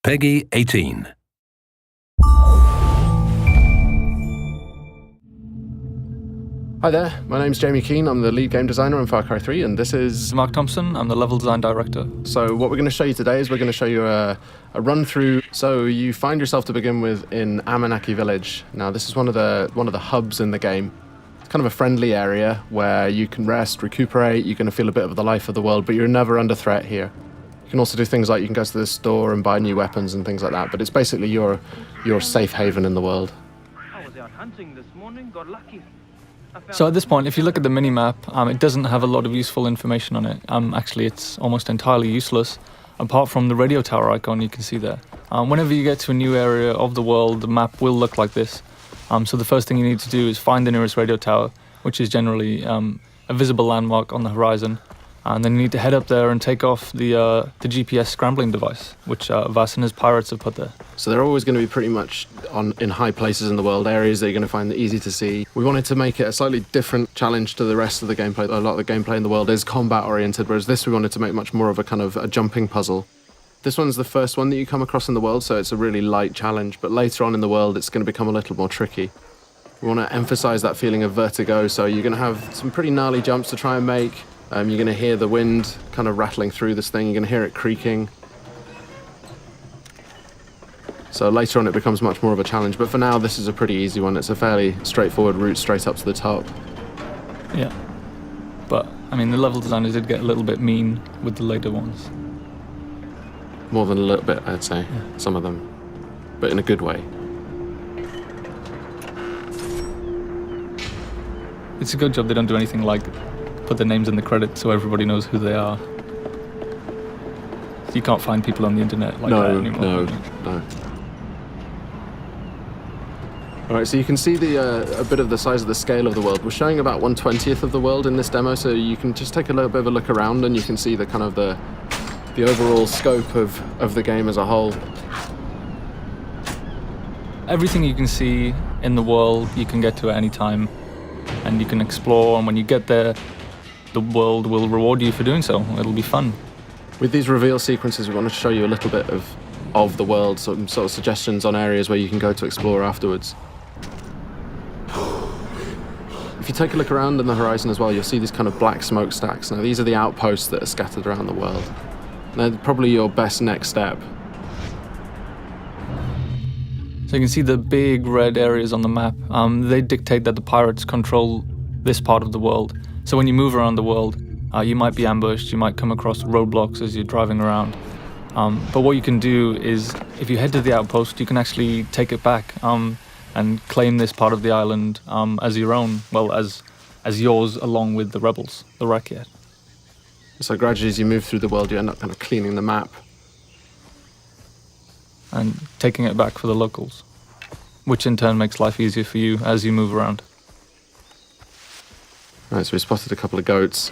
Peggy 18. Hi there, my name's Jamie Keane, I'm the lead game designer on Far Cry 3, and this is Mark Thompson, I'm the level design director. So what we're going to show you today is we're going to show you a run through. So you find yourself to begin with in Amanaki village. Now this is one of the hubs in the game. It's kind of a friendly area where you can rest, recuperate, you're going to feel a bit of the life of the world, but you're never under threat here. You can also do things like you can go to the store and buy new weapons and things like that, but it's basically your safe haven in the world. I was out hunting this morning, got lucky. So at this point, if you look at the mini-map, it doesn't have a lot of useful information on it. Actually, it's almost entirely useless, apart from the radio tower icon you can see there. Whenever you get to a new area of the world, the map will look like this. So the first thing you need to do is find the nearest radio tower, which is generally a visible landmark on the horizon. And then you need to head up there and take off the GPS scrambling device, which Vass and his pirates have put there. So they're always going to be pretty much in high places in the world, areas that you're going to find easy to see. We wanted to make it a slightly different challenge to the rest of the gameplay. A lot of the gameplay in the world is combat oriented, whereas this we wanted to make much more of a kind of a jumping puzzle. This one's the first one that you come across in the world, so it's a really light challenge, but later on in the world it's going to become a little more tricky. We want to emphasize that feeling of vertigo, so you're going to have some pretty gnarly jumps to try and make. You're going to hear the wind kind of rattling through this thing, you're going to hear it creaking. So later on it becomes much more of a challenge, but for now this is a pretty easy one. It's a fairly straightforward route straight up to the top. Yeah, but I mean the level designers did get a little bit mean with the later ones. More than a little bit, I'd say, yeah. Some of them, but in a good way. It's a good job they don't do anything like put their names in the credits so everybody knows who they are. You can't find people on the internet like that anymore. No. Alright, so you can see a bit of the size of the scale of the world. We're showing about 1/20th of the world in this demo, so you can just take a little bit of a look around and you can see the kind of the overall scope of the game as a whole. Everything you can see in the world you can get to at any time, and you can explore, and when you get there the world will reward you for doing so. It'll be fun. With these reveal sequences we want to show you a little bit of the world, some sort of suggestions on areas where you can go to explore afterwards. If you take a look around on the horizon as well, you'll see these kind of black smokestacks. Now these are the outposts that are scattered around the world. They're probably your best next step. So you can see the big red areas on the map. They dictate that the pirates control this part of the world. So when you move around the world, you might be ambushed, you might come across roadblocks as you're driving around. But what you can do is, if you head to the outpost, you can actually take it back and claim this part of the island as your own, well, as yours along with the rebels, the Rakyat. So gradually as you move through the world, you end up kind of cleaning the map. And taking it back for the locals, which in turn makes life easier for you as you move around. Right, so we spotted a couple of goats.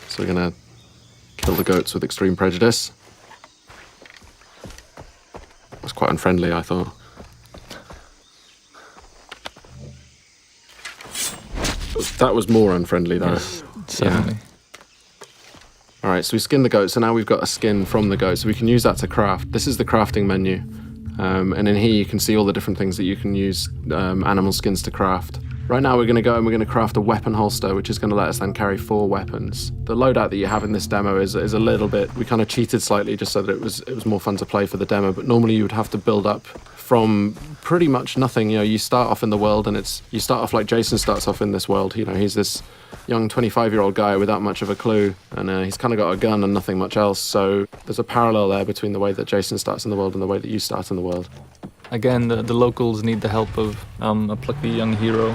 So we're going to kill the goats with extreme prejudice. That's quite unfriendly, I thought. That was more unfriendly, though. Yes, certainly. Yeah. All right, so we skinned the goat, so now we've got a skin from the goat, so we can use that to craft. This is the crafting menu, and in here you can see all the different things that you can use animal skins to craft. Right now we're going to go and we're going to craft a weapon holster, which is going to let us then carry 4 weapons. The loadout that you have in this demo is a little bit, we kind of cheated slightly just so that it was more fun to play for the demo, but normally you would have to build up from pretty much nothing. You know, you start off in the world and you start off like Jason starts off in this world. You know, he's this young 25-year-old guy without much of a clue, and he's kind of got a gun and nothing much else, so there's a parallel there between the way that Jason starts in the world and the way that you start in the world. Again, the locals need the help of a plucky young hero.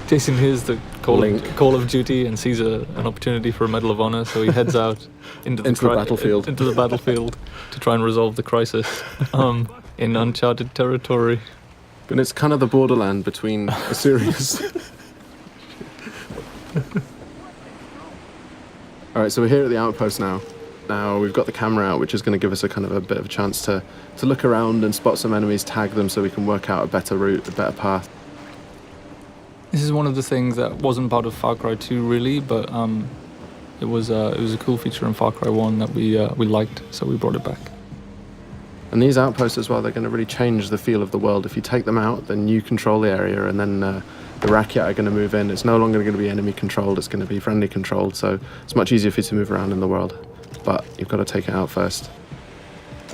Jason hears the call of duty and sees an opportunity for a Medal of Honor, so he heads out into the battlefield to try and resolve the crisis in uncharted territory. And it's kind of the borderland between a series. All right, so we're here at the outpost now. Now we've got the camera out, which is going to give us a kind of a bit of a chance to look around and spot some enemies, tag them so we can work out a better route, a better path. This is one of the things that wasn't part of Far Cry 2 really, but It was a cool feature in Far Cry 1 that we liked, so we brought it back. And these outposts as well, they're going to really change the feel of the world. If you take them out, then you control the area, and then the Rakyat are going to move in. It's no longer going to be enemy controlled, it's going to be friendly controlled, so it's much easier for you to move around in the world. But you've got to take it out first.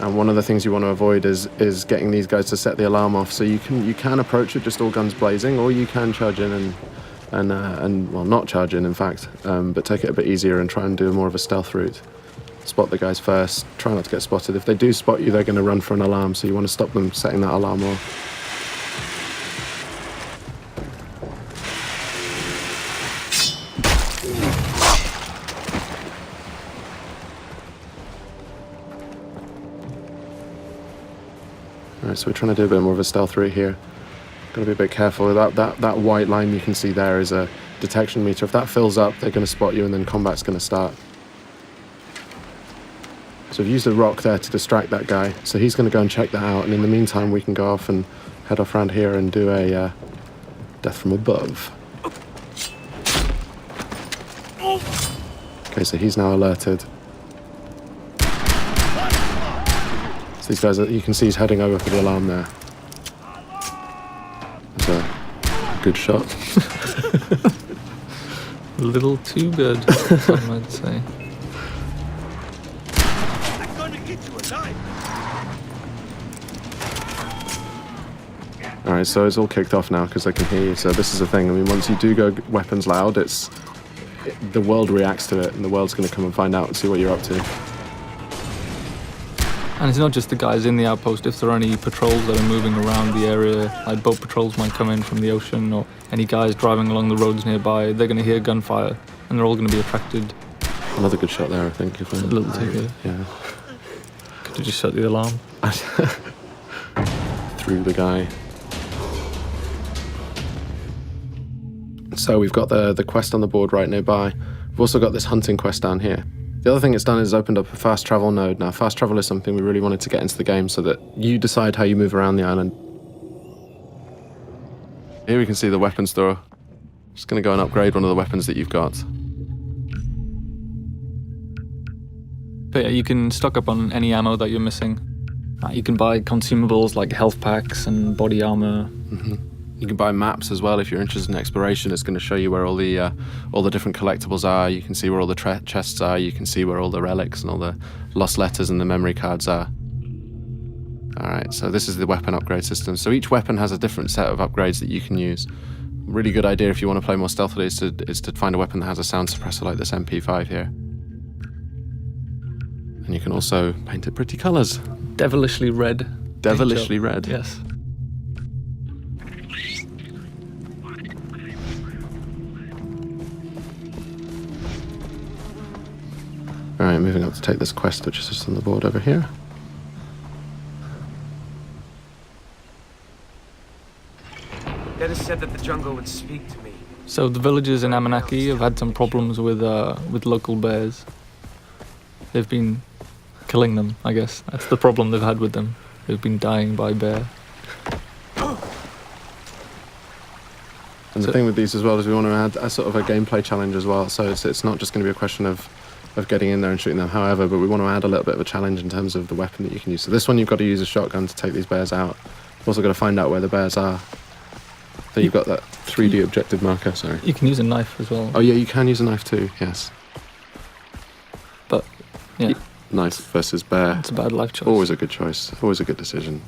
And one of the things you want to avoid is getting these guys to set the alarm off. So you can approach it just all guns blazing, or you can charge in and well, not charge in fact, but take it a bit easier and try and do more of a stealth route. Spot the guys first, try not to get spotted. If they do spot you, they're going to run for an alarm, so you want to stop them setting that alarm off. Alright, so we're trying to do a bit more of a stealth route here. Got to be a bit careful. That white line you can see there is a detection meter. If that fills up, they're going to spot you, and then combat's going to start. So we've used a rock there to distract that guy, so he's going to go and check that out, and in the meantime we can go off and head off around here and do a death from above. Okay, so he's now alerted. So these guys, you can see he's heading over for the alarm there. That's a good shot. A little too good, some might say. Alright, so it's all kicked off now because I can hear you. So this is the thing. I mean, once you do go weapons loud, the world reacts to it, and the world's going to come and find out and see what you're up to. And it's not just the guys in the outpost. If there are any patrols that are moving around the area, like boat patrols might come in from the ocean, or any guys driving along the roads nearby, they're going to hear gunfire, and they're all going to be attracted. Another good shot there, I think. If a little too good. Yeah. Could you just shut the alarm? Through the guy. So we've got the quest on the board right nearby. We've also got this hunting quest down here. The other thing it's done is opened up a fast travel node. Now, fast travel is something we really wanted to get into the game so that you decide how you move around the island. Here we can see the weapon store. Just going to go and upgrade one of the weapons that you've got. But yeah, you can stock up on any ammo that you're missing. You can buy consumables like health packs and body armor. Mm-hmm. You can buy maps as well if you're interested in exploration. It's going to show you where all the different collectibles are. You can see where all the chests are. You can see where all the relics and all the lost letters and the memory cards are. Alright, so this is the weapon upgrade system. So each weapon has a different set of upgrades that you can use. Really good idea if you want to play more stealthily is to find a weapon that has a sound suppressor like this MP5 here. And you can also paint it pretty colours. Devilishly red. Devilishly red. Yes. Alright, moving up to take this quest, which is just on the board over here. Dennis said that the jungle would speak to me. So the villagers in Amanaki have had some problems with local bears. They've been killing them, I guess. That's the problem they've had with them. They've been dying by bear. And the thing with these as well is we want to add a sort of a gameplay challenge as well. So it's not just going to be a question of getting in there and shooting them, however, but we want to add a little bit of a challenge in terms of the weapon that you can use. So this one you've got to use a shotgun to take these bears out. You've also got to find out where the bears are. So you've got that 3D objective marker, sorry. You can use a knife as well. Oh yeah, you can use a knife too, yes. But, yeah. Knife versus bear. It's a bad life choice. Always a good choice, always a good decision.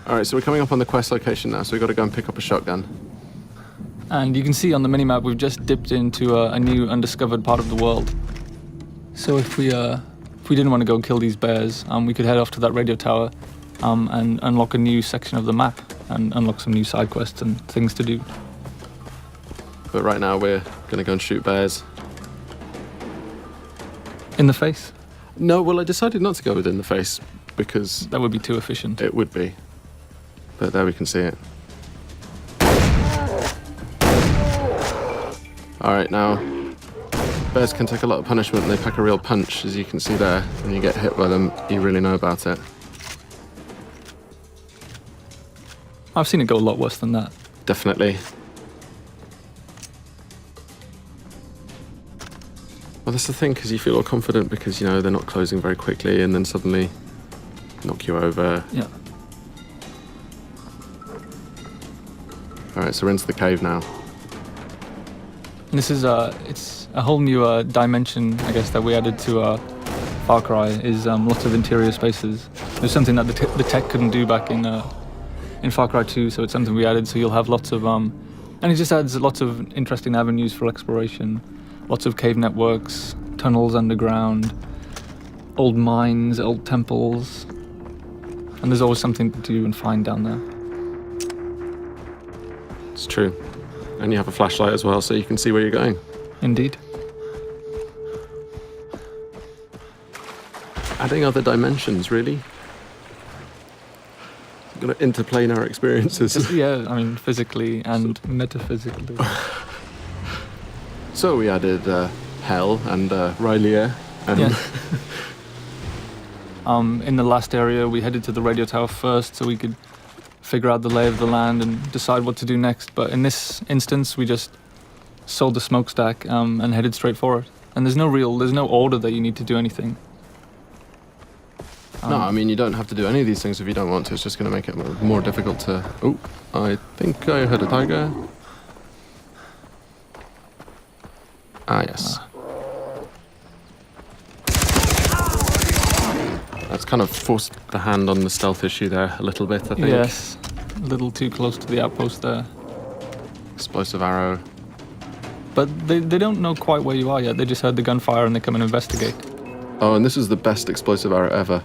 Alright, so we're coming up on the quest location now, so we've got to go and pick up a shotgun. And you can see on the minimap we've just dipped into a new undiscovered part of the world. So if we didn't want to go kill these bears, we could head off to that radio tower and unlock a new section of the map and unlock some new side quests and things to do. But right now we're going to go and shoot bears. In the face? No, well I decided not to go within the face because... That would be too efficient. It would be. But there we can see it. Alright, now, bears can take a lot of punishment and they pack a real punch, as you can see there. When you get hit by them, you really know about it. I've seen it go a lot worse than that. Definitely. Well, that's the thing, because you feel all confident because, you know, they're not closing very quickly and then suddenly knock you over. Yeah. All right, so we're into the cave now. And this is it's a whole new dimension, I guess, that we added to Far Cry, is lots of interior spaces. There's something that the tech couldn't do back in Far Cry 2, so it's something we added, so you'll have lots of... and it just adds lots of interesting avenues for exploration. Lots of cave networks, tunnels underground, old mines, old temples. And there's always something to do and find down there. It's true. And you have a flashlight as well, so you can see where you're going. Indeed. Adding other dimensions, really? Going to interplane our experiences. Yeah, I mean, physically and metaphysically. So we added Hell and Rylier. And Yeah. In the last area, we headed to the radio tower first so we could figure out the lay of the land and decide what to do next. But in this instance, we just sold the smokestack and headed straight for it. And there's no order that you need to do anything. No, I mean, you don't have to do any of these things if you don't want to. It's just going to make it more difficult to... Oh, I think I heard a tiger. Ah, yes. That's kind of forced the hand on the stealth issue there a little bit, I think. Yes, a little too close to the outpost there. Explosive arrow. But they don't know quite where you are yet. They just heard the gunfire and they come and investigate. Oh, and this is the best explosive arrow ever.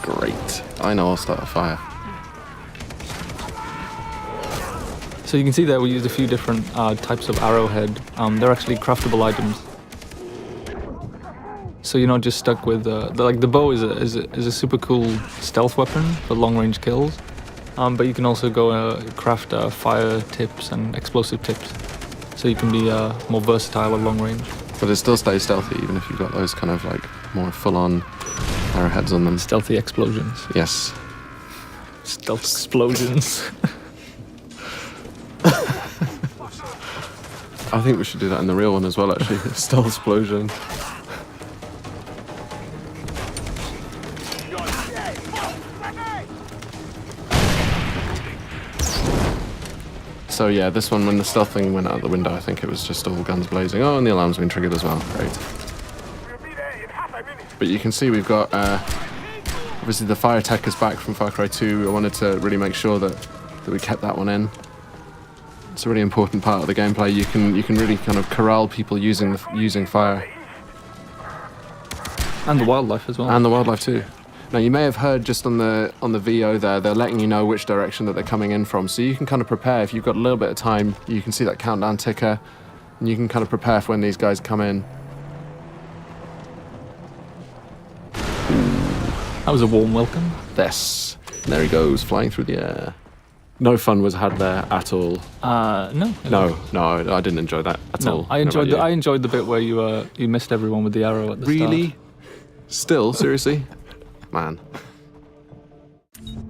Great. I know I'll start a fire. So you can see there we used a few different types of arrowhead. They're actually craftable items. So you're not just stuck with the bow is a super cool stealth weapon for long-range kills. But you can also go craft fire tips and explosive tips. So you can be more versatile at long range. But it still stays stealthy, even if you've got those kind of like more full-on arrowheads on them. Stealthy explosions. Yes. Stealth explosions. I think we should do that in the real one as well, actually. Stealth explosion. So yeah, this one, when the stealth thing went out the window, I think it was just all guns blazing. Oh, and the alarm's been triggered as well. Great. But you can see we've got, obviously the fire tech is back from Far Cry 2. I wanted to really make sure that we kept that one in. It's a really important part of the gameplay. You can really kind of corral people using fire. And the wildlife as well. And the wildlife too. Now, you may have heard just on the VO there, they're letting you know which direction that they're coming in from. So you can kind of prepare. If you've got a little bit of time, you can see that countdown ticker, and you can kind of prepare for when these guys come in. That was a warm welcome. Yes. And there he goes, flying through the air. No fun was had there at all. No. No, I didn't enjoy that at all. I enjoyed the bit where you missed everyone with the arrow at the start. Really? Still? Seriously? Man.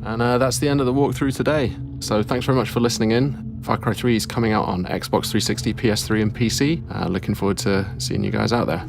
And that's the end of the walkthrough today. So thanks very much for listening in. Far Cry 3 is coming out on Xbox 360, PS3 and PC. Looking forward to seeing you guys out there.